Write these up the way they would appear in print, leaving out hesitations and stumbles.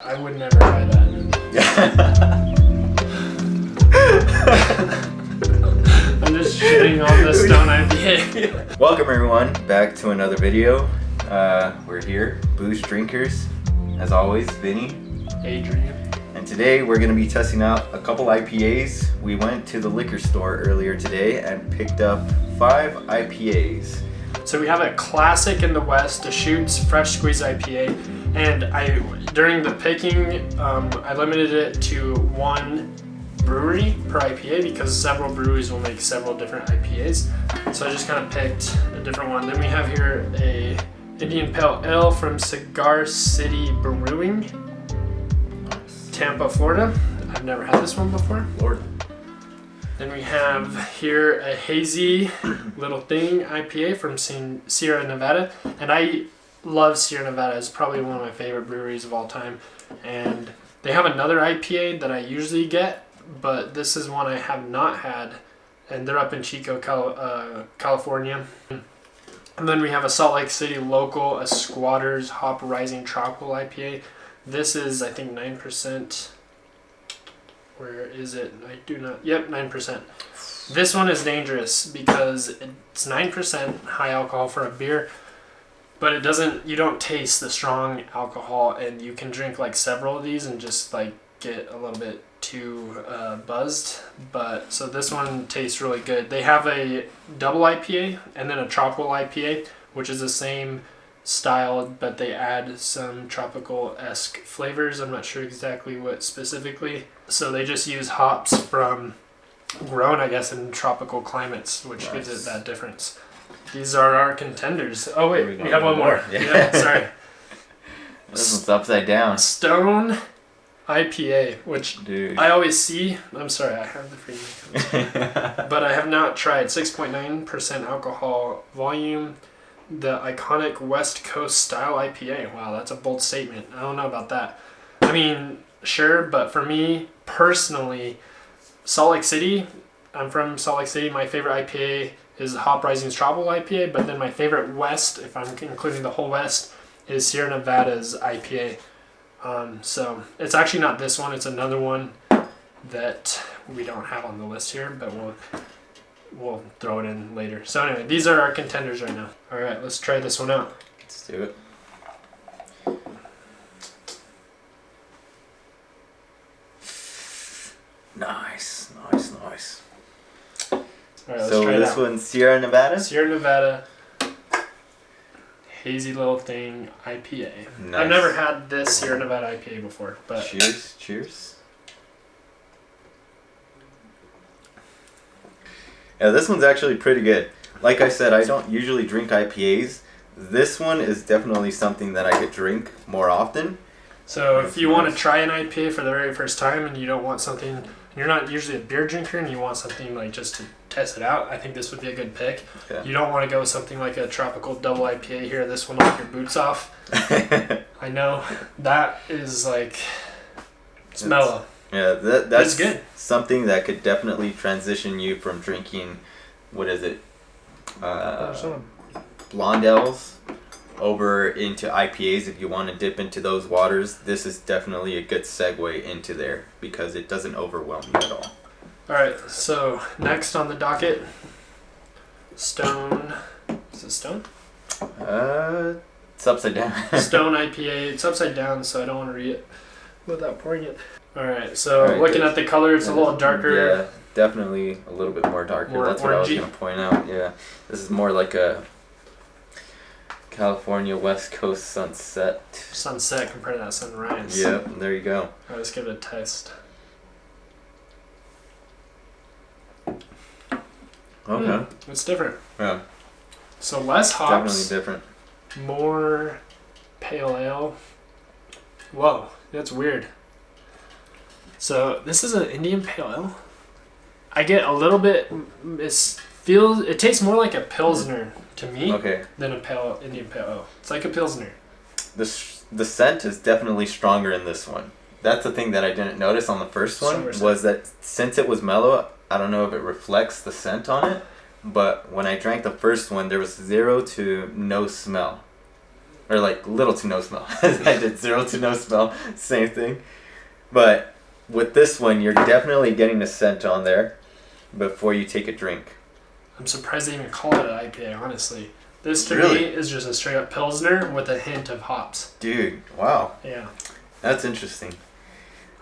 I would never try that. I'm just shitting on the Stone IPA. Welcome everyone back to another video. We're here, booze drinkers, as always, Vinny, Adrian. and today we're going to be testing out a couple IPAs. We went to the liquor store earlier today and picked up 5 IPAs. So we have a classic in the West, Deschutes Fresh Squeeze IPA, and during the picking, I limited it to one brewery per IPA because several breweries will make several different IPAs. So I just kind of picked a different one. Then we have here a Indian Pale Ale from Cigar City Brewing, Tampa, Florida. I've never had this one before. Florida. Then we have here a Hazy Little Thing IPA from Sierra Nevada. And I love Sierra Nevada. It's probably one of my favorite breweries of all time. And they have another IPA that I usually get, but this is one I have not had. And they're up in Chico, California. And then we have a Salt Lake City local, a Squatters Hop Rising Tropical IPA. This is, I think, 9%. Where is it? I do not. Yep, 9%. This one is dangerous because it's 9% high alcohol for a beer, but it doesn't. You don't taste the strong alcohol, and you can drink like several of these and just like get a little bit too buzzed. But so this one tastes really good. They have a double IPA and then a tropical IPA, which is the same style, but they add some tropical-esque flavors. I'm not sure exactly what specifically. So they just use hops from grown, I guess, in tropical climates, which gives it that difference. These are our contenders. Oh wait, we have one more. Yeah, sorry. This one's upside down. Stone IPA, which Dude. I always see. I'm sorry, I have the freebie, but I have not tried. 6.9% alcohol volume. The iconic West Coast style IPA. Wow, that's a bold statement. I don't know about that. I mean, sure, but for me personally, Salt Lake City, I'm from Salt Lake City. My favorite IPA is Hop Rising's Tropical IPA, but then my favorite West, if I'm including the whole West, is Sierra Nevada's IPA. So it's actually not this one, it's another one that we don't have on the list here, but we'll throw it in later. So anyway, these are our contenders right now. All right, let's try this one out. Let's do it. Nice. All right, let's So try this it out. one's Sierra Nevada? Sierra Nevada Hazy Little Thing IPA. Nice. I've never had this Sierra Nevada IPA before, but Cheers. Yeah, this one's actually pretty good. Like I said, I don't usually drink IPAs. This one is definitely something that I could drink more often. so if you want to try an IPA for the very first time and you don't want something, you're not usually a beer drinker and you want something like just to test it out, I think this would be a good pick. Yeah. You don't want to go with something like a tropical double IPA here. This one will knock your boots off. I know that is like it's mellow. Yeah, that's good. Something that could definitely transition you from drinking, what is it, blonde ales over into IPAs. If you want to dip into those waters, this is definitely a good segue into there because it doesn't overwhelm you at all. All right, so next on the docket, Stone. Is it Stone? It's upside down. Stone IPA. It's upside down, so I don't want to read it without pouring it. All right, so All right, looking at the color, it's a little darker. Yeah, definitely a little bit more darker. More That's what I was orangey. going to point out. Yeah, this is more like a California West Coast sunset. Sunset compared to that sunrise. Yep, there you go. All right, let's give it a taste. Okay. It's different. Yeah, So less hops, definitely different. more pale ale. Whoa, that's weird. So this is an Indian Pale Ale. I get a little bit. It tastes more like a Pilsner to me than a Indian Pale Ale. It's like a Pilsner. The scent is definitely stronger in this one. That's the thing that I didn't notice on the first one, was that since it was mellow, I don't know if it reflects the scent on it, but when I drank the first one, there was 0 to no smell. or like little to no smell. I did 0 to no smell, same thing. But with this one, you're definitely getting a scent on there before you take a drink. I'm surprised they even call it an IPA, honestly. This to Really? me is just a straight up Pilsner with a hint of hops. Dude, wow. Yeah. That's interesting.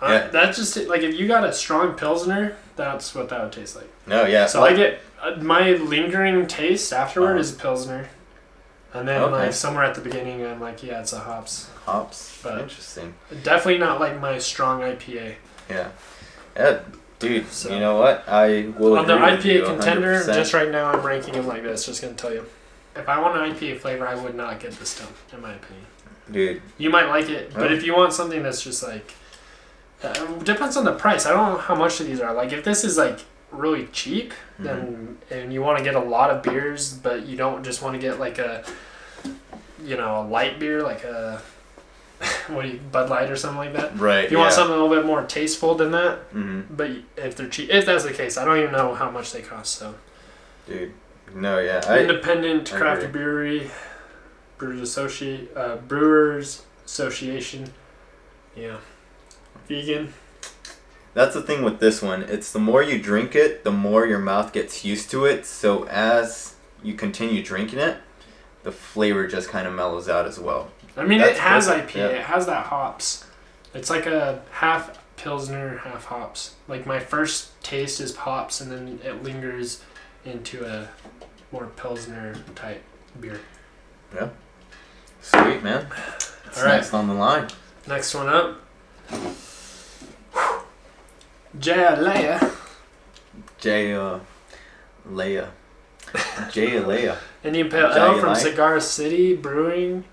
Yeah. That's just, like, if you got a strong Pilsner, that's what that would taste like. No, yeah. So I get, my lingering taste afterward is Pilsner. And then, Okay. like, somewhere at the beginning, I'm like, yeah, it's a hops. Hops. But interesting. Definitely not like my strong IPA. Yeah. Yeah, dude, So, you know what? I will on the agree with you IPA contender, 100%. just right now, I'm ranking them like this. Just going to tell you. If I want an IPA flavor, I would not get this stone, in my opinion. Dude. You might like it, but if you want something that's just like... depends on the price. I don't know how much these are. Like, if this is, like, really cheap, then and you want to get a lot of beers, but you don't just want to get, like, a light beer, like a... Bud Light or something like that. Right. If you want something a little bit more tasteful than that, but if they're cheap, if that's the case, I don't even know how much they cost. So, dude, no, yeah, independent I craft agree. brewery, Brewers Association, yeah, vegan. That's the thing with this one. It's the more you drink it, the more your mouth gets used to it. So as you continue drinking it, the flavor just kind of mellows out as well. I mean, That's it has perfect, IPA. yeah. It has that hops. It's like a half Pilsner, half hops. Like, my first taste is hops, and then it lingers into a more Pilsner type beer. Yeah. Sweet, man. What's All right. next on the line? Next one up. Alai. Leia. Indian Pale Ale from Alai. Cigar City Brewing,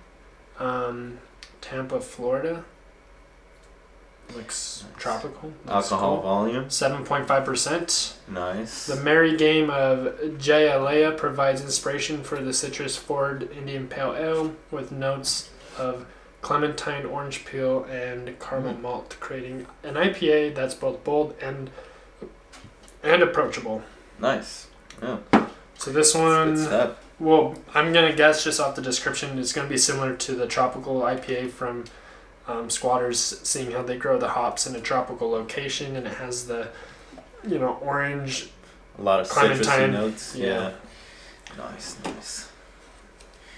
Tampa, Florida. Looks tropical. Looks Alcohol cool. volume. 7.5%. Nice. The merry game of Alai provides inspiration for the citrus-forward Indian Pale Ale with notes of clementine, orange peel, and caramel malt, creating an IPA that's both bold and approachable. Nice. Yeah. So this one, Good stuff. well, I'm going to guess just off the description, it's going to be similar to the tropical IPA from Squatters, seeing how they grow the hops in a tropical location, and it has the, orange. A lot of Clementine. citrusy notes. Yeah. Nice.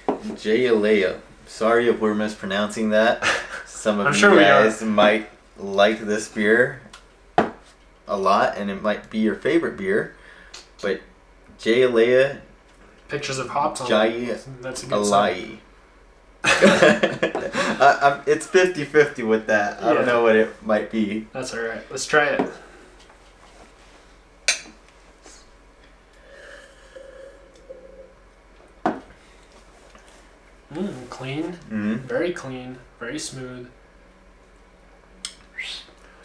Alai. Sorry if we're mispronouncing that. Some of I'm you sure we guys might like this beer a lot, and it might be your favorite beer. But Alai. Pictures of hops on Jai it. That's a good sign. Alai. It's 50-50 with that. I don't know what it might be. That's alright. Let's try it. Clean. Very clean. Very smooth.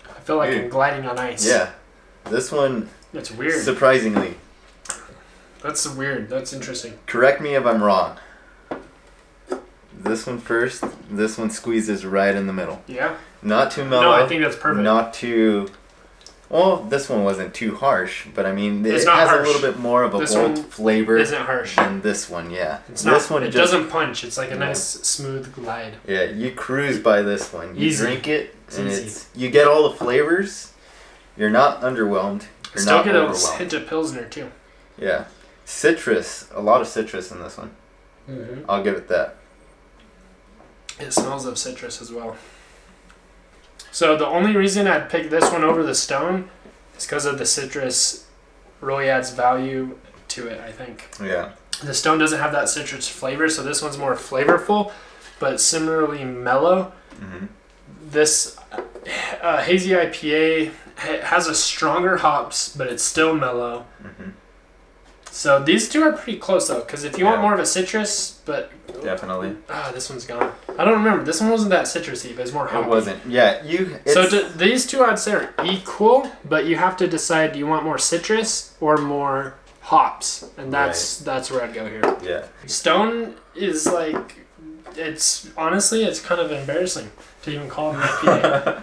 I feel like I'm gliding on ice. Yeah. This one, That's weird. surprisingly. That's weird. That's interesting. Correct me if I'm wrong. This one first. This one squeezes right in the middle. Yeah? Not too mellow. No, I think that's perfect. Not too... Well, this one wasn't too harsh, but I mean, It's it not has harsh. a little bit more of a This bold one flavor Isn't harsh. than this one, yeah. It's this not, one it just... doesn't punch. It's like a nice, smooth glide. Yeah, you cruise by this one. You Easy. drink it, and Easy. you get all the flavors. You're not underwhelmed. You're Still not get a overwhelmed. hint of Pilsner, too. Yeah. Citrus. A lot of citrus in this one. I'll give it that. It smells of citrus as well. So the only reason I'd pick this one over the Stone is because of the citrus really adds value to it, I think. Yeah. The Stone doesn't have that citrus flavor, so this one's more flavorful, but similarly mellow. This Hazy IPA has a stronger hops, but it's still mellow. So these two are pretty close though, because if you want more of a citrus, but definitely. this one's gone. I don't remember. This one wasn't that citrusy, but it's more hoppy. It wasn't. Yeah, So these two I'd say are equal, but you have to decide: do you want more citrus or more hops? And that's where I'd go here. Yeah. Stone is like, it's kind of embarrassing to even call it an IPA.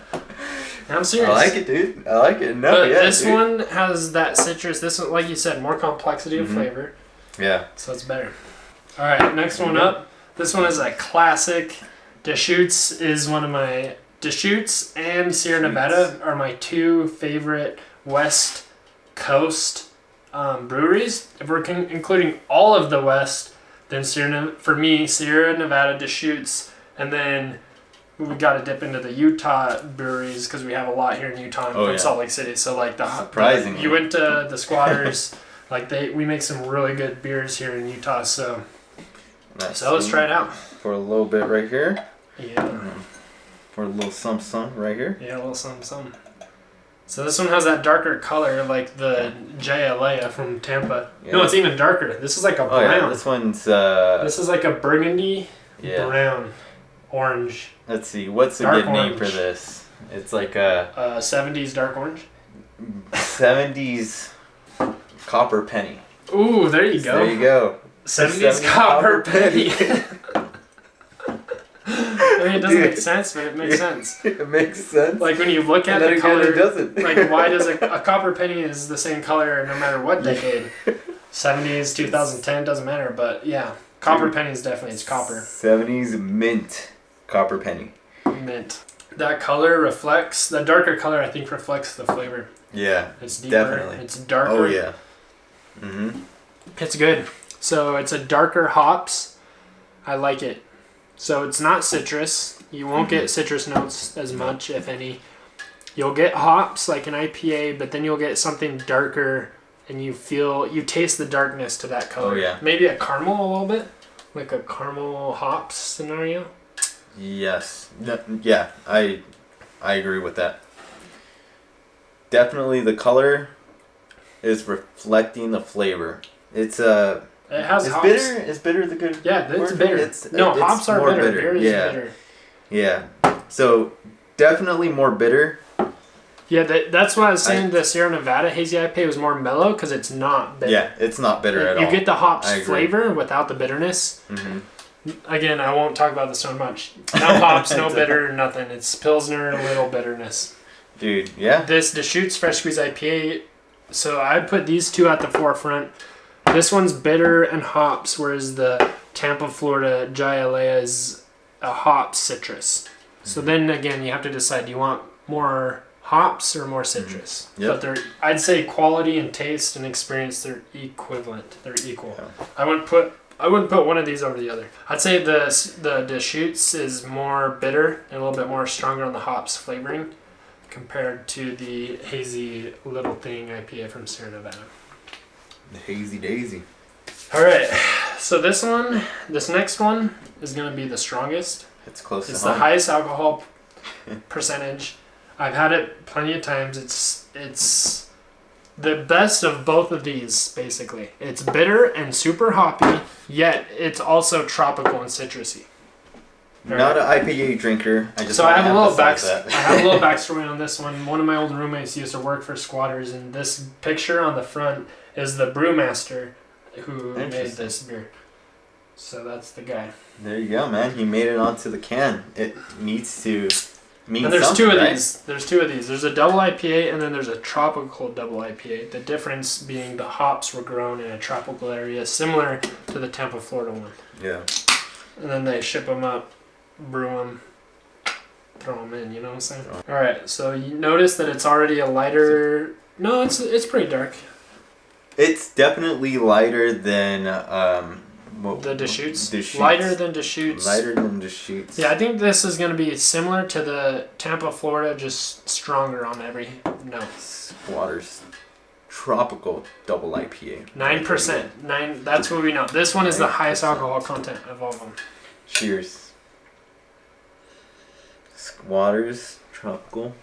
I'm serious. I like it, dude. I like it. No, But yeah, this dude. one has that citrus. This one, like you said, more complexity of flavor. Yeah. So it's better. All right, next one up. This one is a classic. Deschutes is one of my... Deschutes and Sierra Nevada are my two favorite West Coast breweries. If we're including all of the West, then for me, Sierra Nevada, Deschutes, and then we got to dip into the Utah breweries because we have a lot here in Utah and Salt Lake City. So like surprisingly, you went to the Squatters, like we make some really good beers here in Utah. So let's try it out for a little bit right here. Yeah. For a little some right here. Yeah, a little some. So this one has that darker color like the Alai from Tampa. Yeah. No, it's even darker. This is like a brown. Yeah, this one's this is like a burgundy brown orange. Let's see, what's a dark good name for this? It's like a 70s dark orange. 70s copper penny. Ooh, there you go. There you go. 70s copper penny. I mean, it doesn't make sense, but it makes sense. It makes sense. Like when you look at the color, it doesn't. Like why does a copper penny is the same color no matter what decade? 70s, 2010, doesn't matter. But yeah, copper penny is definitely, it's copper. 70s mint copper penny. Mint. That color reflects, the darker color I think reflects the flavor. Yeah, it's deeper. Definitely. It's darker. Oh yeah. Mm-hmm. It's good. So it's a darker hops. I like it. So it's not citrus. You won't get citrus notes as much, if any. You'll get hops like an IPA, but then you'll get something darker, and you taste the darkness to that color. Oh yeah. Maybe a caramel a little bit, like a caramel hops scenario. Yes. Yeah, I agree with that. Definitely the color is reflecting the flavor. It has hops. Bitter. Is bitter the good? Yeah, it's bitter. Hops are bitter. Beer is bitter. Yeah. So definitely more bitter. Yeah, that's why I was saying the Sierra Nevada Hazy IPA was more mellow because it's not bitter. Yeah, it's not bitter at all. You get the hops flavor without the bitterness. Mm-hmm. Again, I won't talk about this so much. No hops, no bitter, nothing. It's Pilsner, a little bitterness. Dude, yeah. This Deschutes Fresh Squeeze IPA, so I'd put these two at the forefront. This one's bitter and hops, whereas the Tampa, Florida Alai is a hop citrus. So then again, you have to decide: do you want more hops or more citrus? Mm-hmm. Yep. But they're, I'd say, quality and taste and experience, they're equivalent. They're equal. Yeah. I wouldn't put one of these over the other. I'd say the Deschutes is more bitter and a little bit more stronger on the hops flavoring compared to the Hazy Little Thing IPA from Sierra Nevada. The Hazy Daisy. All right, so this next one is going to be the strongest. It's close. It's the highest alcohol percentage. I've had it plenty of times. It's the best of both of these, basically. It's bitter and super hoppy, yet it's also tropical and citrusy. Not an IPA drinker. I have a little backstory on this one. One of my old roommates used to work for Squatters, and this picture on the front is the brewmaster who made this beer. So that's the guy. There you go, man. He made it onto the can. It needs to mean and there's something, two of right? these. There's two of these. There's a double IPA and then there's a tropical double IPA. The difference being the hops were grown in a tropical area similar to the Tampa, Florida one. Yeah. And then they ship them up, brew them, throw them in, you know what I'm saying? All right, so you notice that it's already a lighter... No, it's pretty dark. It's definitely lighter than... the Deschutes? Lighter than Deschutes. Lighter than Deschutes. Yeah, I think this is going to be similar to the Tampa, Florida, just stronger on every note. Squatters Tropical Double IPA. 9%. That's what we know. This one is the highest alcohol content of all of them. Cheers. Squatters Tropical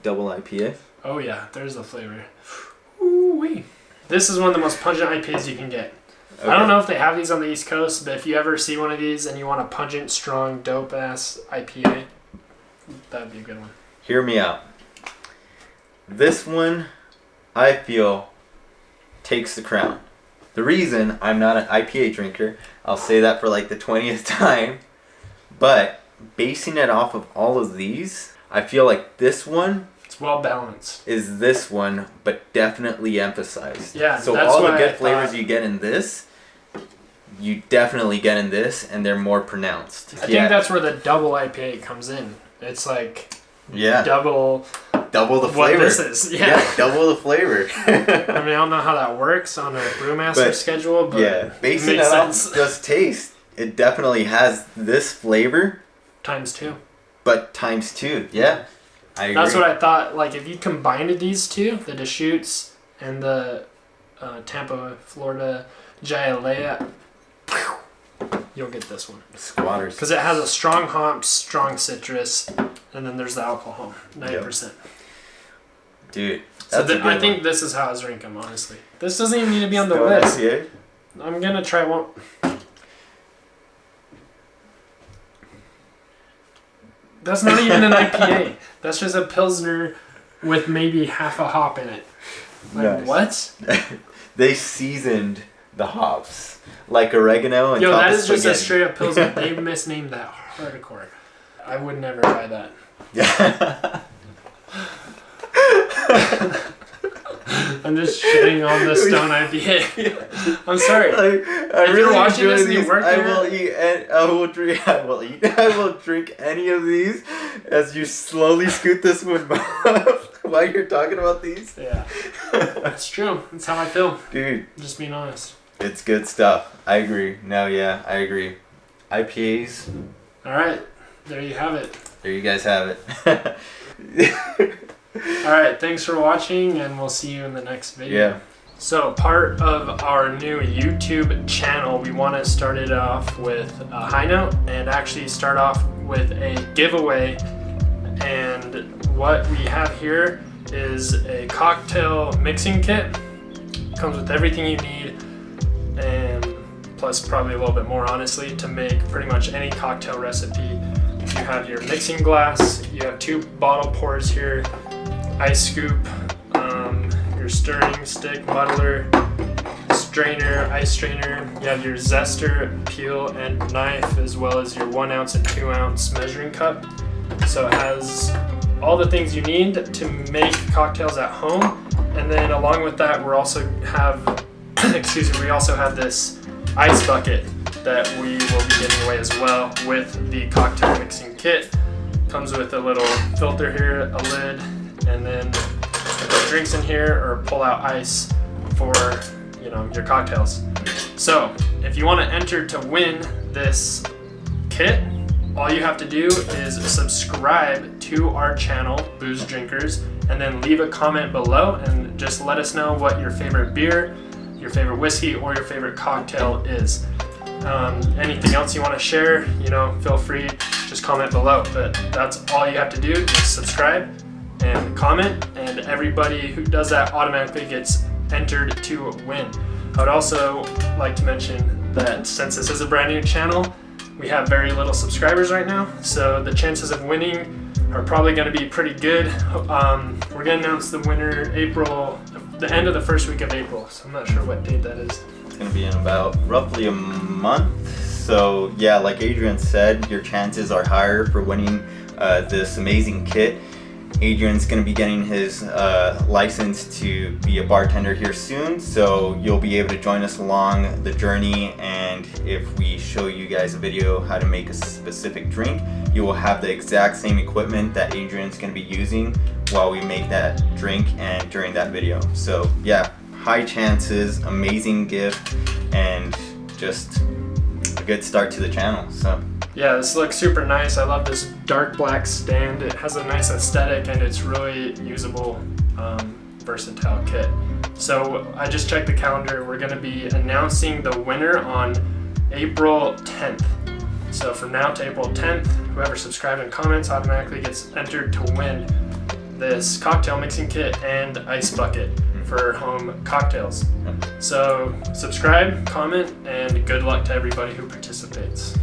Double IPA. Oh yeah, there's the flavor. Ooh-wee. This is one of the most pungent IPAs you can get. Okay. I don't know if they have these on the East Coast, but if you ever see one of these and you want a pungent, strong, dope-ass IPA, that'd be a good one. Hear me out. This one, I feel, takes the crown. The reason I'm not an IPA drinker, I'll say that for like the 20th time, but basing it off of all of these, I feel like this one... It's well balanced. ...is this one, but definitely emphasized. Yeah, so all the good flavors you get in this... you definitely get in this, and they're more pronounced. I think that's where the double IPA comes in. It's like double the flavor. What this is. Yeah, double the flavor. I mean, I don't know how that works on a brewmaster schedule, but basing it off just taste, it definitely has this flavor. Times 2. But times 2, yeah. I agree. That's what I thought. Like, if you combined these two, the Deschutes and the Tampa, Florida Alai, you'll get this one. Squatters. Because it has a strong hop, strong citrus, and then there's the alcohol, 9%. Yep. Dude, that's I think this is how I was ranking them, honestly. This doesn't even need to be on the list. Yeah. I'm going to try one. That's not even an IPA. That's just a Pilsner with maybe half a hop in it. Like, what? They seasoned the hops like oregano and that is just a straight up Pilsner. They misnamed that hardcore. I would never buy that. Yeah. I'm just shitting on the Stone IPA. I'm sorry. If you're watching this and you work there, I will drink any of these as you slowly scoot this one off while you're talking about these. Yeah. That's true. That's how I feel. Dude. Just being honest. It's good stuff. I agree. No, yeah, I agree. IPAs. Alright. There you have it. There you guys have it. Alright, thanks for watching, and we'll see you in the next video. Yeah. So, part of our new YouTube channel, we want to start it off with a high note and actually start off with a giveaway. And what we have here is a cocktail mixing kit. Comes with everything you need, and plus probably a little bit more, honestly, to make pretty much any cocktail recipe. You have your mixing glass, you have 2 bottle pours here, ice scoop, your stirring stick, muddler, strainer, ice strainer. You have your zester, peel, and knife, as well as your 1 ounce and 2 ounce measuring cup. So it has all the things you need to make cocktails at home. And then along with that, we also have, we also have this ice bucket that we will be giving away as well with the cocktail mixing kit. Comes with a little filter here, a lid, and then put drinks in here or pull out ice for your cocktails. So if you want to enter to win this kit, all you have to do is subscribe to our channel, Booze Drinkers, and then leave a comment below and just let us know what your favorite beer, your favorite whiskey, or your favorite cocktail is. Anything else you want to share, feel free, just comment below. But that's all you have to do, just subscribe and comment, and everybody who does that automatically gets entered to win. I would also like to mention that since this is a brand new channel, we have very little subscribers right now, so the chances of winning are probably going to be pretty good. We're going to announce the winner the end of the first week of April, so I'm not sure what date that is. It's going to be in about roughly a month. So yeah, like Adrian said, your chances are higher for winning this amazing kit. Adrian's going to be getting his license to be a bartender here soon, so you'll be able to join us along the journey, and if we show you guys a video how to make a specific drink, you will have the exact same equipment that Adrian's going to be using while we make that drink and during that video. So yeah, high chances, amazing gift, and just a good start to the channel. So yeah, this looks super nice. I love this dark black stand. It has a nice aesthetic, and it's really usable, versatile kit. So I just checked the calendar. We're going to be announcing the winner on April 10th. So from now to April 10th, whoever subscribes and comments automatically gets entered to win this cocktail mixing kit and ice bucket for home cocktails. So subscribe, comment, and good luck to everybody who participates.